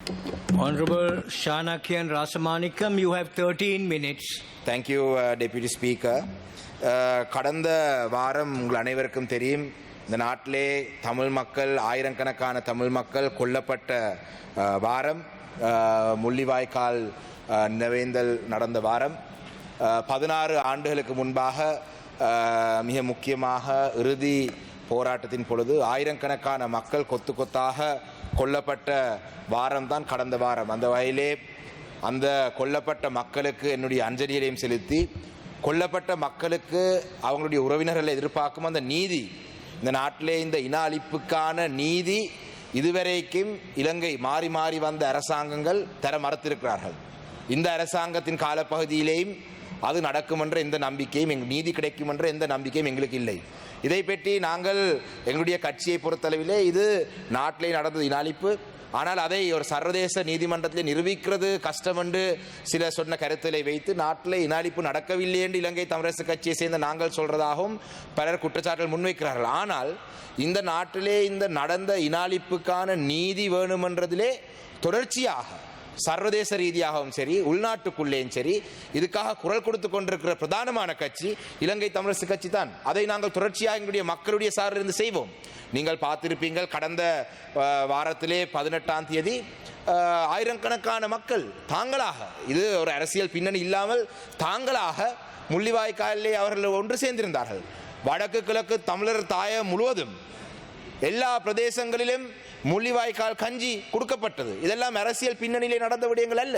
Honorable Shanakian Rasamanikam, you have 13 minutes. Thank you, Deputy Speaker. கடந்த வாரம் உங்கள் அனைவருக்கும் தெரியும், இந்த நாட்டிலே தமிழ் மக்கள், ஆயிரக்கணக்கான தமிழ் மக்கள் கொல்லப்பட்ட வாரம், முள்ளிவாய்க்கால் நினைவேந்தல் நடந்த வாரம். 16 ஆண்டுகளுக்கு முன்பாக மிக முக்கியமாக இறுதி போராட்டத்தின் பொழுது ஆயிரக்கணக்கான மக்கள் கொத்து கொத்தாக கொல்லப்பட்ட வாரம்தான் கடந்த வாரம். அந்த வகையிலே அந்த கொல்லப்பட்ட மக்களுக்கு என்னுடைய அஞ்சலியையும் செலுத்தி, கொல்லப்பட்ட மக்களுக்கு அவங்களுடைய உறவினர்களை எதிர்பார்க்கும் அந்த நீதி, இந்த நாட்டிலே இந்த இன அழிப்புக்கான நீதி இதுவரைக்கும் இலங்கை மாறி மாறி வந்த அரசாங்கங்கள் தர மறுத்திருக்கிறார்கள். இந்த அரசாங்கத்தின் காலப்பகுதியிலேயும் அது நடக்கும் என்ற எந்த நம்பிக்கையும், நீதி கிடைக்கும் என்ற எந்த நம்பிக்கையும் எங்களுக்கு இல்லை. இதை பற்றி நாங்கள் எங்களுடைய கட்சியை பொறுத்தளவிலே இது நாட்டிலே நடந்தது இன அழிப்பு, ஆனால் அதை ஒரு சர்வதேச நீதிமன்றத்தில் நிரூபிக்கிறது கஷ்டம் என்று சில சொன்ன கருத்தலை வைத்து நாட்டில் இன அழிப்பு நடக்கவில்லை என்று இலங்கை தமிழரசு கட்சியை சேர்ந்த நாங்கள் சொல்றதாகவும் பலர் குற்றச்சாட்டுகள் முன்வைக்கிறார்கள். ஆனால் இந்த நாட்டிலே இந்த நடந்த இன அழிப்புக்கான நீதி வேணுமென்றதிலே தொடர்ச்சியாக சர்வதேச ரீதியாகவும் சரி, உள்நாட்டுக்குள்ளேயும் சரி, இதுக்காக குரல் கொடுத்து கொண்டிருக்கிற பிரதானமான கட்சி இலங்கை தமிழரசு கட்சி தான். அதை நாங்கள் தொடர்ச்சியாக எங்களுடைய மக்களுடைய சார்பிலிருந்து செய்வோம். நீங்கள் பார்த்திருப்பீங்கள், கடந்த வாரத்திலே 18ஆம் தேதி ஆயிரக்கணக்கான மக்கள் தாங்களாக, இது ஒரு அரசியல் பின்னணி இல்லாமல் தாங்களாக முள்ளிவாய்க்காலிலே அவர்கள் ஒன்று சேர்ந்திருந்தார்கள். வடக்கு கிழக்கு தமிழர் தாயம் முழுவதும் எல்லா பிரதேசங்களிலும் முள்ளிவாய்க்கால் கஞ்சி கொடுக்கப்பட்டது. இதெல்லாம் அரசியல் பின்னணியிலே நடந்த விடயங்கள் அல்ல.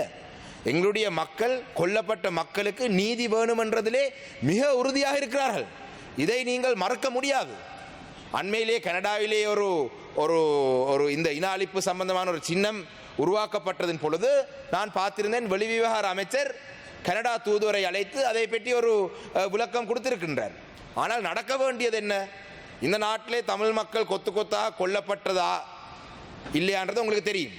எங்களுடைய மக்கள், கொல்லப்பட்ட மக்களுக்கு நீதி வேணும் என்றதிலே மிக உறுதியாக இருக்கிறார்கள். இதை நீங்கள் மறக்க முடியாது. அண்மையிலே கனடாவிலே ஒரு ஒரு ஒரு இந்த இன அழிப்பு சம்பந்தமான ஒரு சின்னம் உருவாக்கப்பட்டதன் பொழுது நான் பார்த்திருந்தேன், வெளிவிவகார அமைச்சர் கனடா தூதுவரை அழைத்து அதை பற்றி ஒரு விளக்கம் கொடுத்திருக்கின்றார். ஆனால் நடக்க வேண்டியது என்ன? இந்த நாட்டிலே தமிழ் மக்கள் கொத்து கொத்தாக கொல்லப்பட்டதா இல்லையான்றது உங்களுக்கு தெரியும்.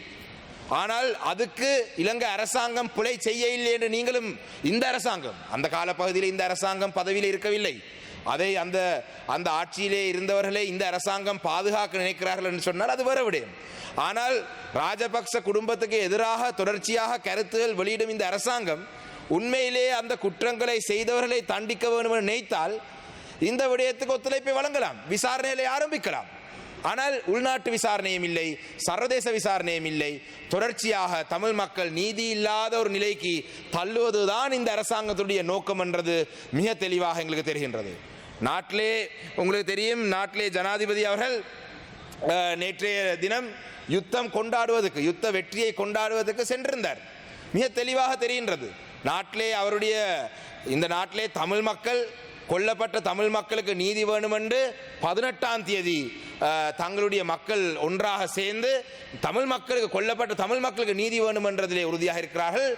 ஆனால் அதுக்கு இலங்கை அரசாங்கம் பிழை செய்ய இல்லை என்று நீங்களும், இந்த அரசாங்கம் அந்த காலப்பகுதியில் இந்த அரசாங்கம் பதவியில் இருக்கவில்லை, அதை அந்த அந்த ஆட்சியிலே இருந்தவர்களே இந்த அரசாங்கம் பாதுகாக்க நினைக்கிறார்கள் என்று சொன்னால் அது வேற விடயம். ஆனால் ராஜபக்ச குடும்பத்துக்கு எதிராக தொடர்ச்சியாக கருத்துகள் வெளியிடும் இந்த அரசாங்கம் உண்மையிலே அந்த குற்றங்களை செய்தவர்களை தண்டிக்க வேண்டும் என்று நினைத்தால் இந்த விடயத்துக்கு ஒத்துழைப்பை வழங்கலாம், விசாரணைகளை ஆரம்பிக்கலாம். ஆனால் உள்நாட்டு விசாரணையும் இல்லை, சர்வதேச விசாரணையும் இல்லை. தொடர்ச்சியாக தமிழ் மக்கள் நீதி இல்லாத ஒரு நிலைக்கு தள்ளுவதுதான் இந்த அரசாங்கத்துடைய நோக்கம் என்றது மிக தெளிவாக எங்களுக்கு தெரிகின்றது. நாட்டிலே உங்களுக்கு தெரியும், நாட்டிலே ஜனாதிபதி அவர்கள் நேற்றைய தினம் யுத்தம் கொண்டாடுவதற்கு, யுத்த வெற்றியை கொண்டாடுவதற்கு சென்றிருந்தார். மிக தெளிவாக தெரிகின்றது. நாட்டிலே அவருடைய, இந்த நாட்டிலே தமிழ் மக்கள், கொல்லப்பட்ட தமிழ் மக்களுக்கு நீதி வேணும் என்று 18ஆம் தேதி தங்களுடைய மக்கள் ஒன்றாக சேர்ந்து தமிழ் மக்களுக்கு, கொல்லப்பட்ட தமிழ் மக்களுக்கு நீதி வேணும் என்றதிலே உறுதியாக இருக்கிறார்கள்.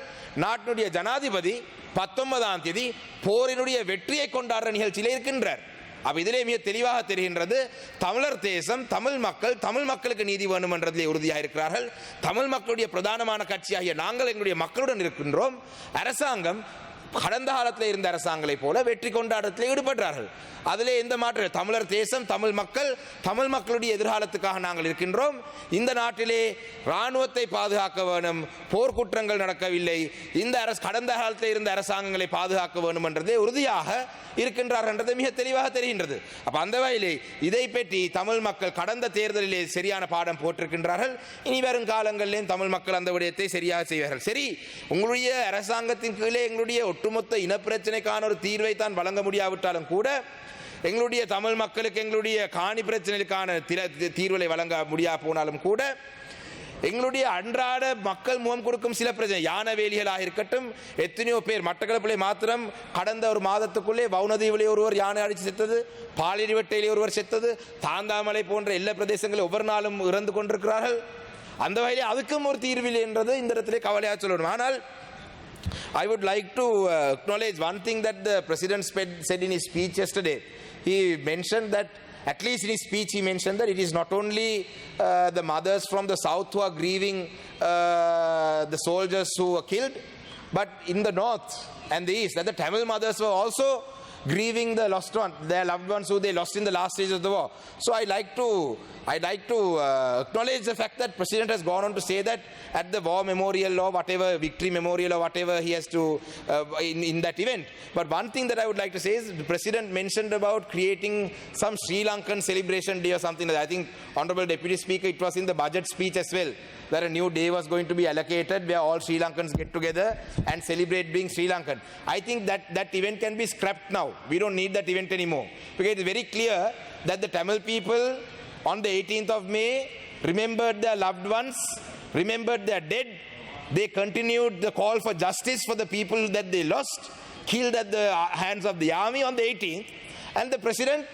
நாட்டினுடைய ஜனாதிபதி 19ஆம் தேதி போரினுடைய வெற்றியை கொண்டாடுற நிகழ்ச்சியிலே இருக்கின்றார். அப்ப இதிலே மிக தெளிவாக தெரிகின்றது, தமிழர் தேசம், தமிழ் மக்கள், தமிழ் மக்களுக்கு நீதி வேணும் என்றதிலே உறுதியாக இருக்கிறார்கள். தமிழ் மக்களுடைய பிரதானமான கட்சியாகிய நாங்கள் எங்களுடைய மக்களுடன் இருக்கின்றோம். அரசாங்கம் கடந்த காலத்தில் இருந்த அரசாங்கங்களை போல வெற்றி கொண்டாட்டத்தில் ஈடுபட்டார்கள். அதிலே எந்த மாற்றம்? தமிழர் தேசம், தமிழ் மக்கள், தமிழ் மக்களுடைய எதிர்காலத்துக்காக நாங்கள் இருக்கின்றோம். இந்த நாட்டிலே இராணுவத்தை பாதுகாக்க வேணும், போர்க்குற்றங்கள் நடக்கவில்லை, இந்த கடந்த காலத்தில் இருந்த அரசாங்கங்களை பாதுகாக்க வேண்டும் என்றதே உறுதியாக இருக்கின்றார்கள் என்றது மிக தெளிவாக தெரிகின்றது. அப்ப அந்த வகையிலே இதை பற்றி தமிழ் மக்கள் கடந்த தேர்தலிலே சரியான பாடம் போட்டிருக்கின்றார்கள். இனி வரும் காலங்களிலும் தமிழ் மக்கள் அந்த விடயத்தை சரியாக செய்வார்கள். சரி, உங்களுடைய அரசாங்கத்தின் கீழே எங்களுடைய ஒட்டுமொத்த இனப்பிரச்சனைக்கான ஒரு தீர்வை தான் வழங்க முடியாவிட்டாலும் கூட, எங்களுடைய தமிழ் மக்களுக்கு எங்களுடைய காணி பிரச்சனைக்கான தீர்வுகளை வழங்க முடியா போனாலும் கூட, எங்களுடைய அன்றாட மக்கள் முகம் கொடுக்கும் சில பிரச்சனை, யானை வேலிகளாக இருக்கட்டும், எத்தனையோ பேர் மட்டக்களப்பிலே மாத்திரம் கடந்த ஒரு மாதத்துக்குள்ளே வவுனதீவிலே ஒருவர் யானை அடித்து செத்தது, பாலிரிவட்டையிலே ஒருவர் செத்தது, தாந்தாமலை போன்ற எல்லா பிரதேசங்களில் ஒவ்வொரு நாளும் இறந்து கொண்டிருக்கிறார்கள். அந்த வகையிலே அதுக்கும் ஒரு தீர்வில் என்றது இந்த இடத்திலே கவலையாக சொல்லணும். ஆனால் I would like to acknowledge one thing that the President said in his speech yesterday. He mentioned that, at least in his speech, he mentioned that it is not only the mothers from the south who are grieving the soldiers who were killed, but in the north and the east, that the Tamil mothers were also grieving the lost one, their loved ones who they lost in the last stage of the war. So I'd like to acknowledge the fact that President has gone on to say that at the war memorial or whatever, victory memorial or whatever he has to in that event. But one thing that I would like to say is the President mentioned about creating some Sri Lankan celebration day or something like that. I think Honorable Deputy Speaker, it was in the budget speech as well, that a new day was going to be allocated where all Sri Lankans get together and celebrate being Sri Lankan. I think that event can be scrapped now. We don't need that event anymore. Because it's very clear that the Tamil people on the 18th of May remembered their loved ones, remembered their dead. They continued the call for justice for the people that they lost, killed at the hands of the army on the 18th. And the President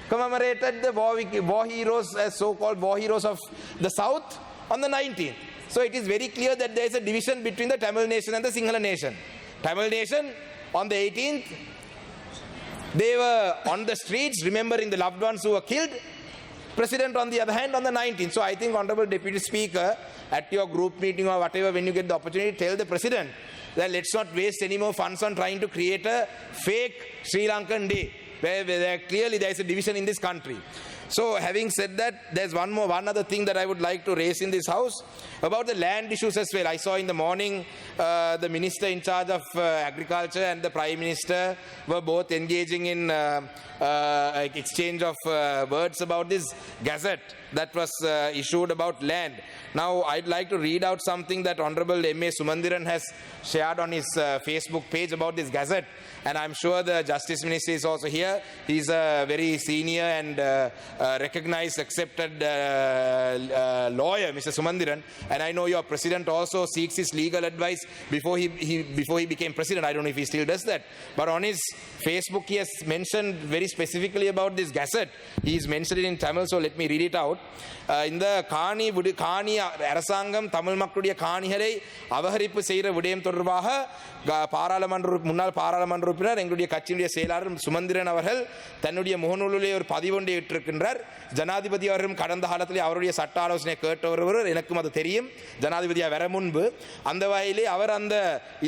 commemorated the war heroes, as so-called war heroes of the South, on the 19th. So it is very clear that there is a division between the Tamil nation and the Sinhala nation. Tamil nation on the 18th, they were on the streets remembering the loved ones who were killed. President on the other hand on the 19th. So I think Honorable Deputy Speaker, at your group meeting or whatever, when you get the opportunity, tell the President that let's not waste any more funds on trying to create a fake Sri Lankan day where clearly there is a division in this country. So having said that, there's one other thing that I would like to raise in this house about the land issues as well. I saw in the morning the minister in charge of agriculture and the Prime Minister were both engaging in exchange of words about this gazette that was issued about land. Now I'd like to read out something that Honorable M.A. Sumandiran has shared on his Facebook page about this gazette, and I'm sure the Justice Minister is also here. He's a very senior and recognized, accepted lawyer, Mr. Sumandiran, and I know your President also seeks his legal advice before he became President. I don't know if he still does that, but on his Facebook he has mentioned very specifically about this gazette. He's mentioned it in Tamil, so let me read it out. இந்த காணி அரசாங்கம் தமிழ் மக்களுடைய காணிகளை அபகரிப்பு செய்கிற விடயம் தொடர்பாக முன்னாள் பாராளுமன்ற உறுப்பினர் எங்களுடைய கட்சியினுடைய செயலாளர் சுமந்திரன் அவர்கள் தன்னுடைய முகநூலிலே ஒரு பதிவொன்றை இட்டிருக்கின்றார். ஜனாதிபதி அவர்களும் கடந்த காலத்திலே அவருடைய சட்ட ஆலோசனை கேட்ட ஒருவர், எனக்கும் அது தெரியும், ஜனாதிபதியாக வர முன்பு. அந்த வகையிலே அவர்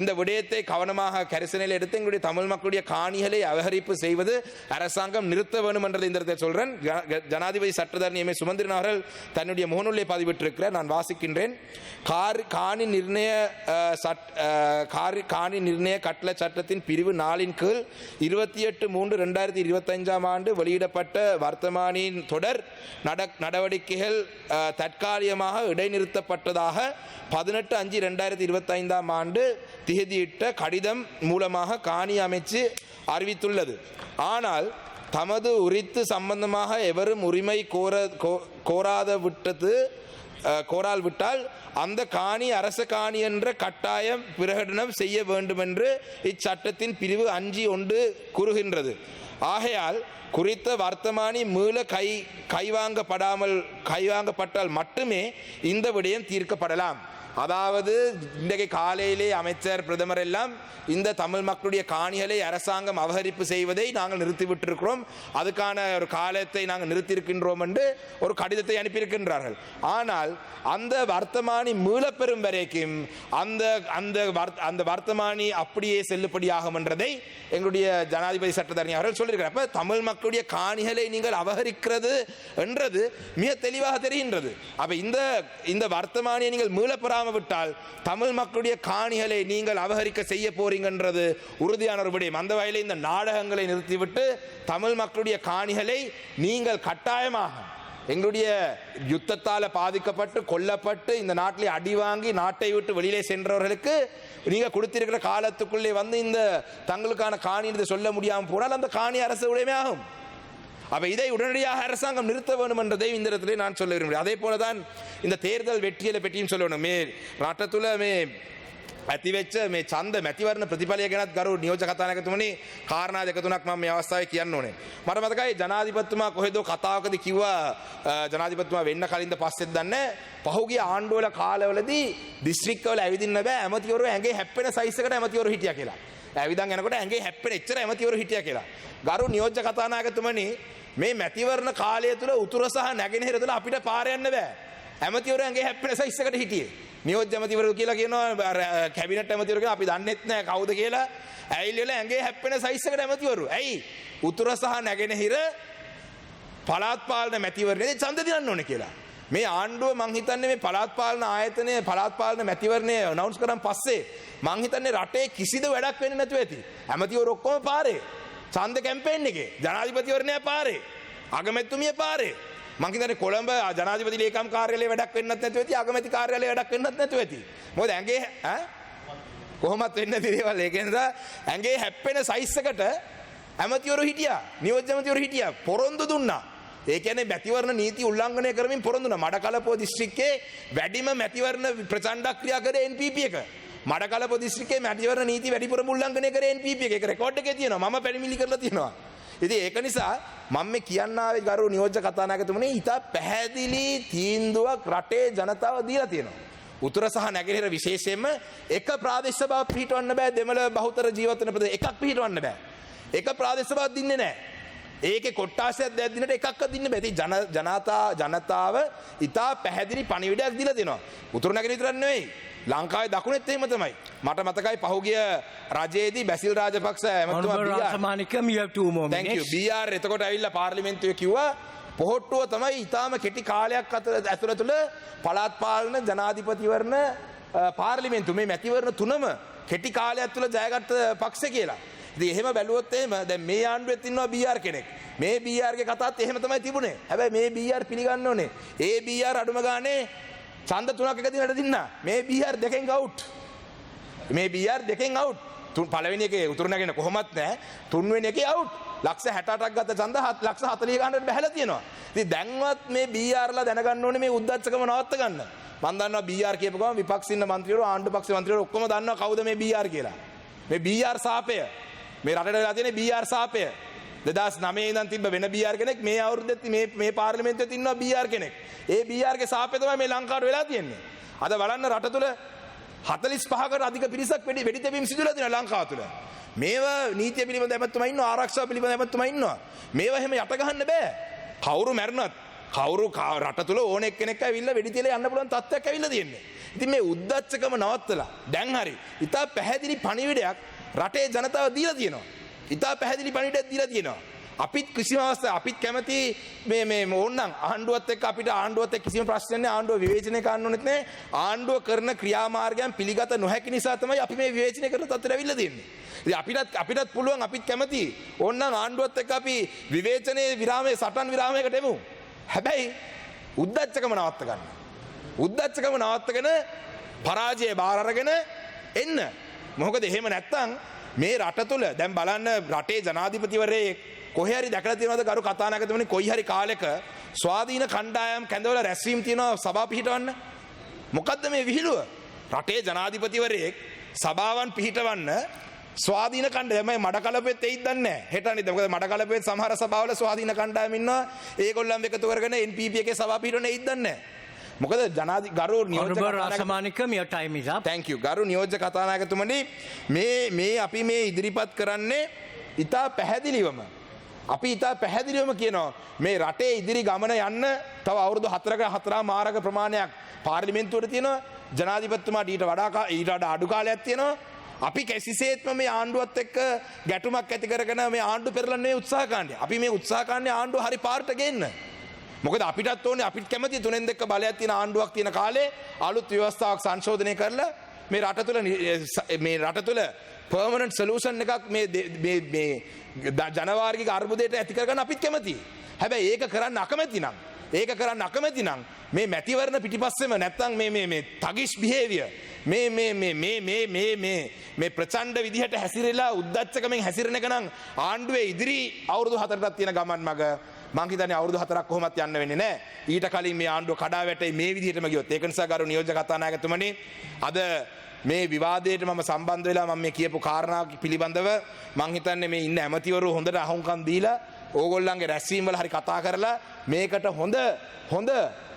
இந்த விடயத்தை கவனமாக கரிசனையில் எடுத்து எங்களுடைய தமிழ் மக்களுடைய காணிகளை அபகரிப்பு செய்வது அரசாங்கம் நிறுத்த வேண்டும் என்றதை இந்த இடத்தில் சொல்றேன். ஜனாதிபதி சட்டத்தரணி எம்.ஏ. சுமந்திரன் அவர்கள் தன்னுடைய முகநூலை பதிவிட்டிருக்கிறார். நான் வாசிக்கின்றேன். காணி நிர்ணய கட்டளை சட்டத்தின் பிரிவு 4 கீழ் 28/3/2025 வெளியிடப்பட்ட வர்த்தமானியின் தொடர் நடவடிக்கைகள் தற்காலிகமாக இடைநிறுத்தப்பட்டதாக 18/5/2025 திகதியிட்ட கடிதம் மூலமாக காணி அமைச்சு அறிவித்துள்ளது. ஆனால் தமது உரித்து சம்பந்தமாக எவரும் உரிமை கோரால் விட்டால் அந்த காணி அரச காணி என்ற கட்டாயம் பிரகடனம் செய்ய வேண்டும் என்று இச்சட்டத்தின் பிரிவு 5(1) கூறுகின்றது. ஆகையால் குறித்த வர்த்தமானி மீள கைவாங்கப்பட்டால் மட்டுமே இந்த விடயம் தீர்க்கப்படலாம். அதாவது இன்றைக்கு காலையிலே அமைச்சர் பிரதமர் எல்லாம் இந்த தமிழ் மக்களுடைய காணிகளை அரசாங்கம் அபகரிப்பு செய்வதை நாங்கள் நிறுத்திவிட்டிருக்கிறோம், அதுக்கான ஒரு காலத்தை நாங்கள் நிறுத்தியிருக்கின்றோம் என்று ஒரு கடிதத்தை அனுப்பியிருக்கின்றார்கள். ஆனால் அந்த வர்த்தமானி மீளப்பெறும் வரைக்கும் அந்த வர்த்தமானி அப்படியே செல்லுபடியாகும் என்றதை எங்களுடைய ஜனாதிபதி சட்டத்தரணி அவர்கள் சொல்லியிருக்கிறார். அப்ப தமிழ் மக்களுடைய காணிகளை நீங்கள் அபகரிக்கிறது என்றது மிக தெளிவாக தெரிகின்றது. அப்ப இந்த வர்த்தமானியை நீங்கள் மீளப்பெறாமல் விட்டால் தமிழ் மக்களுடைய காணிகளை நீங்கள் அபகரிக்க செய்ய போறீங்கன்றது உறுதியான ஒரு விடயம். அந்த வகையில் இந்த நாடகங்களை நிறுத்திவிட்டு தமிழ் மக்களுடைய காணிகளை நீங்கள் கட்டாயமாக எங்களுடைய யுத்தத்தால் பாதிக்கப்பட்டு கொல்லப்பட்டு இந்த நாட்டிலே அடி வாங்கி நாட்டை விட்டு வெளியிலே சென்றவர்களுக்கு நீங்க கொடுத்திருக்கிற காலத்துக்குள்ளே வந்து இந்த தங்களுக்கான காணி சொல்ல முடியாமல் போனால் அந்த காணி அரசு உடைமையாகும். அப்ப இதை உடனடியாக அரசாங்கம் நிறுத்த வேண்டும் என்றதை இந்த இடத்திலே நான் சொல்ல விரும்புகிறேன். அதே போலதான் இந்த தேர்தல் வெற்றியை பற்றியும் சொல்லணும். රටතුල මේ ඇතිවෙච්ච මේ ඡන්ද මැතිවරණ ප්‍රතිඵලය ගැනත් ගරු නියෝජක කතානායකතුමනි කාරණා දෙක තුනක් මම මේ අවස්ථාවේ කියන්න ඕනේ. මට මතකයි ජනාධිපතිතුමා කොහෙදෝ කතාවකදී කිව්වා, ජනාධිපතිතුමා වෙන්න කලින්ද පස්සෙත් දන්නේ පහුගිය ආණ්ඩුවල කාලවලදී දිස්ත්‍රික්කවල ඇවිදින්න බෑ, ඇමතිවරු ඇඟේ හැප්පෙන සයිස් එකට ඇමතිවරු හිටියා කියලා. ඇවිදන් යනකොට ඇඟේ හැප්පෙන එච්චර ඇමතිවරු හිටියා කියලා. ගරු නියෝජක කතානායකතුමනි, මේ මැතිවරණ කාලය තුල උතුර සහ නැගෙනහිර තුල අපිට පාර යන්න බෑ. ඇමතිවරු ඇඟේ හැප්පෙන සයිස් එකට හිටියේ. නියෝජ්‍ය ඇමතිවරු කියලා කියනවා කැබිනට් ඇමතිවරු කියනවා අපි දන්නෙත් නැහැ කවුද කියලා. ඇයිල්ල ඇඟේ හැප්පෙන සයිස් එකට ඇමතිවරු. ඇයි? උතුර සහ නැගෙනහිර පළාත් පාලන මැතිවරණයේ ඡන්ද දිනන්න ඕනේ කියලා. මේ ආණ්ඩුව මං හිතන්නේ මේ පළාත් පාලන ආයතනය පළාත් පාලන මැතිවරණය අනවුන්ස් කරන් පස්සේ මං හිතන්නේ රටේ කිසිදු වැඩක් වෙන්නේ නැතුව ඇති. ඇමතිවරු ඔක්කොම පාරේ. ඡන්ද කැම්පේන් එකේ ජනාධිපතිවරණය පාරේ. අගමැතිතුමිය පාරේ. මං හිතන්නේ කොළඹ ජනාධිපති ලේකම් කාර්යාලයේ වැඩක් වෙන්නත් නැතුව ඇති. අගමැති කාර්යාලයේ වැඩක් වෙන්නත් නැතුව ඇති. මොකද ඇඟේ කොහොමත් වෙන්නේ නැති දේවල් ඒක නිසා ඇඟේ හැප්පෙන සයිස් එකට ඇමතිවරු හිටියා. නියෝජ්‍ය ඇමතිවරු හිටියා. පොරොන්දු දුන්නා. ඒ කියන්නේ මැතිවරණ නීති උල්ලංඝනය කරමින් පොරොන්දු දුන්නා. මඩකලපුව දිස්ත්‍රික්කයේ වැඩිම මැතිවරණ ප්‍රචණ්ඩක්‍රියා කරේ NPP එක. මඩකලපුව දිස්ත්‍රික්කයේ මැතිවරණ නීති වැඩිපුරම උල්ලංඝනය කරේ NPP එක. ඒක රෙකෝඩ් එකේ තියෙනවා. මම පැමිණිලි කරලා තියෙනවා. ඉතින් ඒක නිසා මම මේ කියන්න ආවේ ගරු නියෝජ්‍ය කතානායකතුමනි ඊට පැහැදිලි තීන්දුවක් රටේ ජනතාව දීලා තියෙනවා. උතුර සහ නැගෙනහිර විශේෂයෙන්ම එක ප්‍රාදේශ සභාවක් පිහිටවන්න බෑ. දෙමළ බහුතර ජීවත් වෙන ප්‍රදේශ එකක් පිහිටවන්න බෑ. එක ප්‍රාදේශ සභාවක් දින්නේ නැහැ. ඒකේ කොට්ටාසයක් දැක් දිනට එකක්වත් දින්න බෑ. ඉතින් ජනතාව ඉතා පැහැදිලි පණිවිඩයක් දීලා දෙනවා. උතුරු නැගෙනහිර විතරක් නෙවෙයි. ලංකාවේ දකුණෙත් එහෙම තමයි. මට මතකයි පහුගිය රජයේදී Basil Rajapaksa Honorable Rasamanikam, you have 2 more minutes. Thank you. BR එතකොට ඇවිල්ලා පාර්ලිමේන්තුවේ කිව්වා පොහොට්ටුව තමයි ඊටාම කෙටි කාලයක් ඇතුළත පළාත් පාලන ජනාධිපතිවරණ පාර්ලිමේන්තු මේ මැතිවරණ තුනම කෙටි කාලයක් තුළ ජයගත්ත පක්ෂ කියලා. ඉතින් එහෙම බැලුවොත් එහෙම දැන් මේ ආණ්ඩුවෙත් ඉන්නවා BR කෙනෙක්. මේ BR ගේ කතාවත් එහෙම තමයි තිබුණේ. හැබැයි මේ BR පිළිගන්න ඕනේ. ඒ BR අඩුම ගානේ ඡන්ද 3ක් එක දිනකට දින්නා. මේ BR දෙකෙන් අවුට්. මේ BR දෙකෙන් අවුට්. පළවෙනි එකේ උතුරු නැගෙන කොහොමත් නැහැ. තුන්වෙනි එකේ අවුට්. ලක්ෂ 68ක් ගත්ත ඡන්ද ලක්ෂ 40 ගන්නට බහැලා තියෙනවා. ඉතින් දැන්වත් මේ BRලා දැනගන්න ඕනේ මේ උද්දච්චකම නවත්ත ගන්න. මම දන්නවා BR කියපු ගමන් විපක්ෂ ඉන්න മന്ത്രിවරු ආණ්ඩු පක්ෂ മന്ത്രിවරු ඔක්කොම දන්නවා කවුද මේ BR කියලා. මේ BR සාපය. මේ රටට වෙලා තියෙන BR සාපය. 2009 ඉඳන් තිබ්බ වෙන BR කෙනෙක් මේ අවුරුද්දෙත් මේ පාර්ලිමේන්තුවේ ඉන්නවා BR කෙනෙක්. ඒ BR ගේ සාපය තමයි මේ ලංකාවට වෙලා තියෙන්නේ. අද බලන්න රට තුල 45කට අධික පිරිසක් වෙඩි තැබීම් සිදුවලා තියෙනවා ලංකාව තුල. මේවා නීතිය පිළිබඳ ඇමතුමා ඉන්නවා ආරක්ෂාව පිළිබඳ ඇමතුමා ඉන්නවා. මේවා එහෙම යට ගහන්න බෑ. කවුරු මැරුණත් කවුරු රට තුල ඕන එක්කෙනෙක් ඇවිල්ලා වෙඩි තියලා යන්න පුළුවන් තත්ත්වයක් ඇවිල්ලා තියෙන්නේ. ඉතින් මේ උද්දච්චකම නවත්තලා දැන් හරි ඉතා පැහැදිලි පණිවිඩයක් රටේ ජනතාව දීලා තියෙනවා. ඉතා පැහැදිලි පණිවිඩයක් දීලා තියෙනවා. අපිත් කිසිම අවස්ථාවක් අපිත් කැමති මේ ඕන්නම් ආණ්ඩුවත් එක්ක අපිට ආණ්ඩුවත් එක්ක කිසිම ප්‍රශ්නයක් නැහැ. ආණ්ඩුව විවේචනය කරන්න ඕනෙත් නැහැ. ආණ්ඩුව කරන ක්‍රියාමාර්ගයන් පිළිගත නොහැකි නිසා තමයි අපි මේ විවේචනය කරන තත්ත්වයට ඇවිල්ලා තියෙන්නේ. ඉතින් අපිටත් පුළුවන් අපිත් කැමති ඕන්නම් ආණ්ඩුවත් එක්ක අපි විවේචනයේ විරාමයේ සටන් විරාමයකට එමු. හැබැයි උද්දච්චකම නවත්ත ගන්න. උද්දච්චකම නවත්තගෙන පරාජය බාර අරගෙන එන්න. මොකද එහෙම නැත්තම් මේ රට තුල දැන් බලන්න රටේ ජනාධිපතිවරයෙක් කොහේ හරි දැකලා තියෙනවද ගරු කතානායකතුමනි කොයි හරි කාලෙක ස්වාධීන කණ්ඩායම් කැඳවලා රැස්වීම තියෙනවා සභාව පිහිටවන්න. මොකද්ද මේ විහිළුව? රටේ ජනාධිපතිවරයෙක් සභාවන් පිහිටවන්න ස්වාධීන කණ්ඩායම මඩකලපුවෙත් එයිද දන්නේ නැහැ. හෙට අනිද්දා මොකද මඩකලපුවෙත් සමහර සභාවල ස්වාධීන කණ්ඩායම් ඉන්නවා. ඒගොල්ලන් එකතු කරගෙන NPP එකේ සභාව පිහිටවන්න එයිද දන්නේ නැහැ. මොකද ගරු නියෝජ්‍ය Rasamanikam, your time is up. Thank you. ගරු නියෝජ්‍ය කතානායකතුමනි මේ අපි මේ ඉදිරිපත් කරන්නේ ඉතා පැහැදිලිවම අපි ඉතා පැහැදිලිවම කියනවා මේ රටේ ඉදිරි ගමන යන්න තව අවුරුදු 4ක 4 මාරක ප්‍රමාණයක් පාර්ලිමේන්තුවට තියෙනවා. ජනාධිපතිතුමාට ඊට වඩා අඩු කාලයක් තියෙනවා. අපි කිසිසේත්ම මේ ආණ්ඩුවත් එක්ක ගැටුමක් ඇති කරගෙන මේ ආණ්ඩු පෙරලන්න මේ උත්සාහ කරන්නේ. අපි මේ උත්සාහ කරන්නේ ආණ්ඩුව හරි පාරට ගේන්න. මොකද අපිටත් ඕනේ අපිට කැමති 3-2 බලයක් තියෙන ආණ්ඩුවක් තියෙන කාලේ අලුත් ව්‍යවස්ථාවක් සංශෝධනය කරලා මේ රට තුල permanent solution එකක් මේ ජනවාර්ගික අර්බුදයට ඇති කරගන්න අපිත් කැමතියි. හැබැයි ඒක කරන්න අකමැති නම් මේ මැතිවරණ පිටිපස්සෙම නැත්තම් මේ තගිෂ් behavior මේ ප්‍රචණ්ඩ විදිහට හැසිරෙලා උද්දච්චකමෙන් හැසිරෙන එක නම් ආණ්ඩුවේ ඉදිරි අවුරුදු 4ටත් තියෙන ගමන් මග මං හිතන්නේ අවුරුදු 4ක් කොහොමත් යන්න වෙන්නේ නැහැ. ඊට කලින් මේ ආණ්ඩුව කඩා වැටෙයි මේ විදිහටම ගියොත්. ඒක නිසා ගරු නියෝජ්‍ය කතානායකතුමනි අද මේ විවාදයට මම සම්බන්ධ වෙලා මම මේ කියපු කාරණා පිළිබඳව මං හිතන්නේ මේ ඉන්න ඇමතිවරු හොඳට අහුම්කම් දීලා ඕගොල්ලන්ගේ රැස්වීම් වල හරි කතා කරලා මේකට හොඳ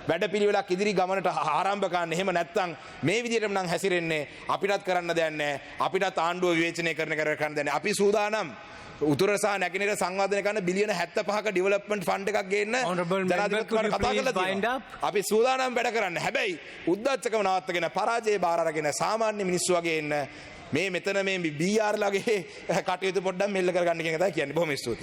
වැඩපිළිවෙලක් ඉදිරි ගමනට ආරම්භ කරන්න. එහෙම නැත්නම් මේ විදිහටම නම් හැසිරෙන්නේ අපිටත් කරන්න දෙයක් නැහැ. අපිටත් ආණ්ඩුව විවේචනය කරන කරන්න දෙයක් නැහැ. අපි සූදානම් උතුර සහ නැගෙනහිර සංවර්ධනය කරන බිලියන 75ක ඩෙවලොප්මන්ට් ෆන්ඩ් එකක් ගේන්න ජනාධිපතිතුමාට කතා කරලා තියෙනවා. අපි සූදානම් වැඩ කරන්න. හැබැයි උද්දච්චකම නවත්තගෙන පරාජය බාර අරගෙන සාමාන්‍ය මිනිස්සු වගේ ඉන්න මේ මෙතන මේ BR ලගේ කටයුතු පොඩ්ඩක් මෙල්ල කරගන්න කියන එකයි කියන්නේ. බොහොම ස්තුතියි.